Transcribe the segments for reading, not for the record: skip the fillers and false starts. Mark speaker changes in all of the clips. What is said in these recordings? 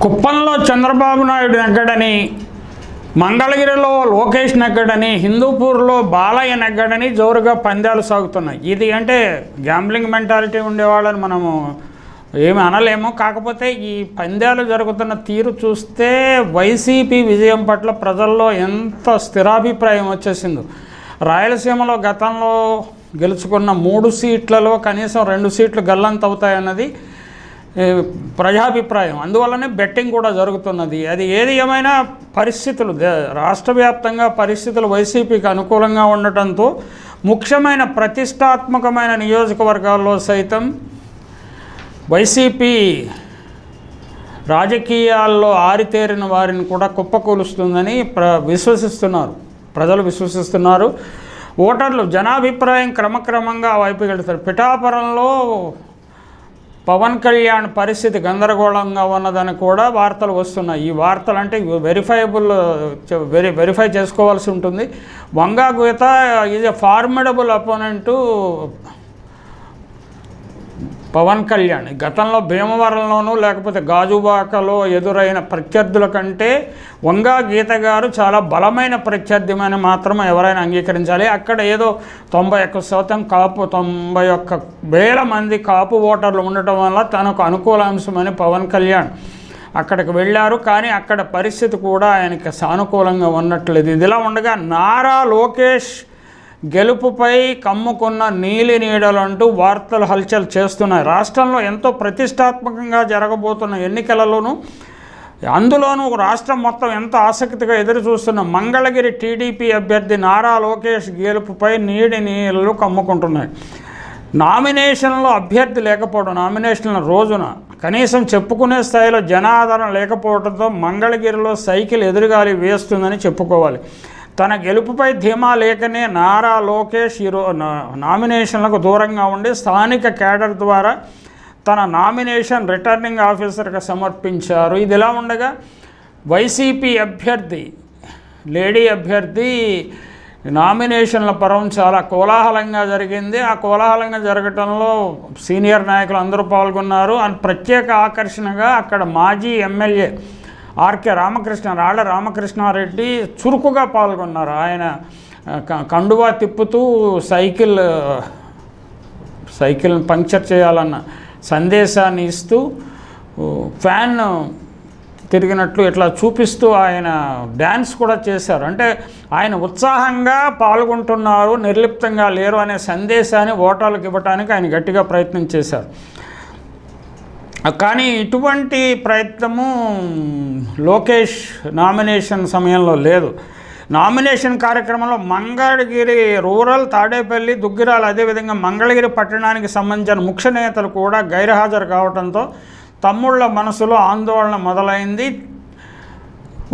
Speaker 1: కుప్పంలో చంద్రబాబు నాయుడు నెగ్గడని, మంగళగిరిలో లోకేష్ నెగ్గడని, హిందూపూర్లో బాలయ్య నెగ్గడని జోరుగా పందాలు సాగుతున్నాయి. ఇది అంటే గ్యాంబ్లింగ్ మెంటాలిటీ ఉండేవాళ్ళని మనము ఏమి అనలేము. కాకపోతే ఈ పందాలు జరుగుతున్న తీరు చూస్తే వైసీపీ విజయం పట్ల ప్రజల్లో ఎంత స్థిరాభిప్రాయం వచ్చేసిందో. రాయలసీమలో గతంలో గెలుచుకున్న 3 సీట్లలో కనీసం 2 సీట్లు గల్లంతవుతాయన్నది ప్రజాభిప్రాయం. అందువల్లనే బెట్టింగ్ కూడా జరుగుతున్నది. అది ఏది ఏమైనా పరిస్థితులు రాష్ట్ర వ్యాప్తంగా పరిస్థితులు వైసీపీకి అనుకూలంగా ఉండటంతో ముఖ్యమైన ప్రతిష్టాత్మకమైన నియోజకవర్గాల్లో సైతం వైసీపీ రాజకీయాల్లో ఆరితేరిన వారిని కూడా కుప్పకూలుస్తుందని ప్రజలు విశ్వసిస్తున్నారు. ఓటర్లు జనాభిప్రాయం క్రమక్రమంగా వైపుకి వెళ్తారు. పిఠాపురంలో పవన్ కళ్యాణ్ పరిస్థితి గందరగోళంగా ఉన్నదని కూడా వార్తలు వస్తున్నాయి. ఈ వార్తలు అంటే వెరిఫై చేసుకోవాల్సి ఉంటుంది. Vanga Geetha is a formidable opponent Pawan Kalyan. గతంలో భీమవరంలోనూ లేకపోతే గాజువాకలో ఎదురైన ప్రత్యర్థుల కంటే వంగా గీత గారు చాలా బలమైన ప్రత్యర్థిమని మాత్రం ఎవరైనా అంగీకరించాలి. అక్కడ ఏదో 91% కాపు, 91,000 మంది కాపు ఓటర్లు ఉండటం వల్ల తనకు అనుకూల అంశమని పవన్ కళ్యాణ్ అక్కడికి వెళ్ళారు. కానీ అక్కడ పరిస్థితి కూడా ఆయనకి సానుకూలంగా ఉన్నట్లేదు. ఇదిలా ఉండగా నారా లోకేష్ గెలుపుపై కమ్ముకున్న నీలి నీడలంటూ వార్తలు హల్చల్ చేస్తున్నాయి. రాష్ట్రంలో ఎంతో ప్రతిష్టాత్మకంగా జరగబోతున్న ఎన్నికలలోనూ అందులోనూ రాష్ట్రం మొత్తం ఎంతో ఆసక్తిగా ఎదురు చూస్తున్న మంగళగిరి టీడీపీ అభ్యర్థి నారా లోకేష్ గెలుపుపై నీడి నీళ్ళు కమ్ముకుంటున్నాయి. నామినేషన్లో అభ్యర్థి లేకపోవడం, నామినేషన్ల రోజున కనీసం చెప్పుకునే స్థాయిలో జనాదరణ లేకపోవడంతో మంగళగిరిలో సైకిల్ ఎదురుగాలి వేస్తుందని చెప్పుకోవాలి. తన గెలుపుపై ధీమా లేకనే నారా లోకేష్ నామినేషన్లకు దూరంగా ఉండి స్థానిక కేడర్ ద్వారా తన నామినేషన్ రిటర్నింగ్ ఆఫీసర్కి సమర్పించారు. ఇదిలా ఉండగా వైసీపీ అభ్యర్థి, లేడీ అభ్యర్థి నామినేషన్ల పర్వం చాలా కోలాహలంగా జరిగింది. ఆ కోలాహలంగా జరగటంలో సీనియర్ నాయకులు అందరూ పాల్గొన్నారు. అని ప్రత్యేక ఆకర్షణగా అక్కడ మాజీ ఎమ్మెల్యే ఆర్కే రామకృష్ణ, రాళ్ళ రామకృష్ణారెడ్డి చురుకుగా పాల్గొన్నారు. ఆయన కండువా తిప్పుతూ సైకిల్ పంక్చర్ చేయాలన్న సందేశాన్ని ఇస్తూ ఫ్యాన్ తిరిగినట్లు ఇట్లా చూపిస్తూ ఆయన డ్యాన్స్ కూడా చేశారు. అంటే ఆయన ఉత్సాహంగా పాల్గొంటున్నారు, నిర్లిప్తంగా లేరు అనే సందేశాన్ని ఓటర్లకు ఇవ్వడానికి ఆయన గట్టిగా ప్రయత్నం చేశారు. కానీ ఇటువంటి ప్రయత్నము లోకేష్ నామినేషన్ సమయంలో లేదు. నామినేషన్ కార్యక్రమంలో మంగళగిరి రూరల్, తాడేపల్లి, దుగ్గిరాల, అదేవిధంగా మంగళగిరి పట్టణానికి సంబంధించిన ముఖ్య నేతలు కూడా గైర్హాజరు కావడంతో తమ్ముళ్ల మనసులో ఆందోళన మొదలైంది.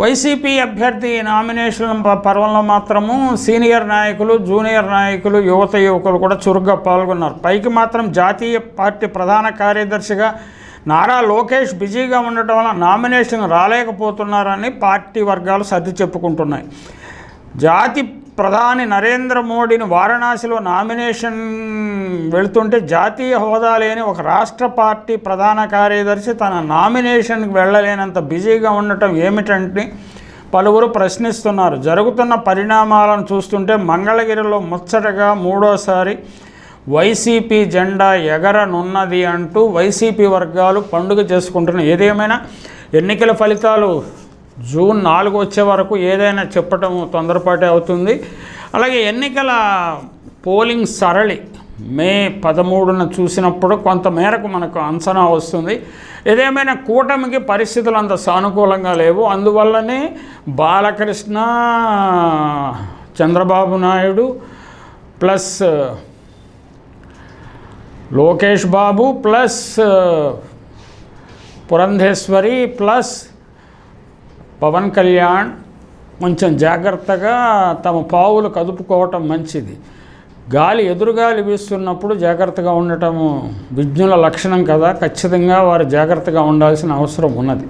Speaker 1: వైసీపీ అభ్యర్థి నామినేషన్ పర్వంలో మాత్రము సీనియర్ నాయకులు, జూనియర్ నాయకులు, యువకులు కూడా చురుగ్గా పాల్గొన్నారు. పైకి మాత్రం జాతీయ పార్టీ ప్రధాన కార్యదర్శిగా నారా లోకేష్ బిజీగా ఉండటం వల్ల నామినేషన్ రాలేకపోతున్నారని పార్టీ వర్గాలు సర్ది చెప్పుకుంటున్నాయి. జాతి ప్రధాని నరేంద్ర మోడీని వారణాసిలో నామినేషన్ వెళుతుంటే జాతీయ హోదా లేని ఒక రాష్ట్ర పార్టీ ప్రధాన కార్యదర్శి తన నామినేషన్కి వెళ్ళలేనంత బిజీగా ఉండటం ఏమిటంటే పలువురు ప్రశ్నిస్తున్నారు. జరుగుతున్న పరిణామాలను చూస్తుంటే మంగళగిరిలో ముచ్చటగా 3వసారి వైసీపీ జెండా ఎగరనున్నది అంటూ వైసీపీ వర్గాలు పండుగ చేసుకుంటున్నాయి. ఏదేమైనా ఎన్నికల ఫలితాలు జూన్ 4 వచ్చే వరకు ఏదైనా చెప్పటం తొందరపాటే అవుతుంది. అలాగే ఎన్నికల పోలింగ్ సరళి మే 13న చూసినప్పుడు కొంతమేరకు మనకు అంచనా వస్తుంది. ఏదేమైనా కూటమికి పరిస్థితులు అంత సానుకూలంగా లేవు. అందువల్లనే Balakrishna, Chandrababu Naidu plus Lokesh Babu plus Purandeswari plus Pawan Kalyan కొంచెం జాగ్రత్తగా తమ పావులు కదుపుకోవటం మంచిది. ఎదురుగాలి వీస్తున్నప్పుడు జాగ్రత్తగా ఉండటము విజ్ఞుల లక్షణం కదా. ఖచ్చితంగా వారు జాగ్రత్తగా ఉండాల్సిన అవసరం ఉన్నది.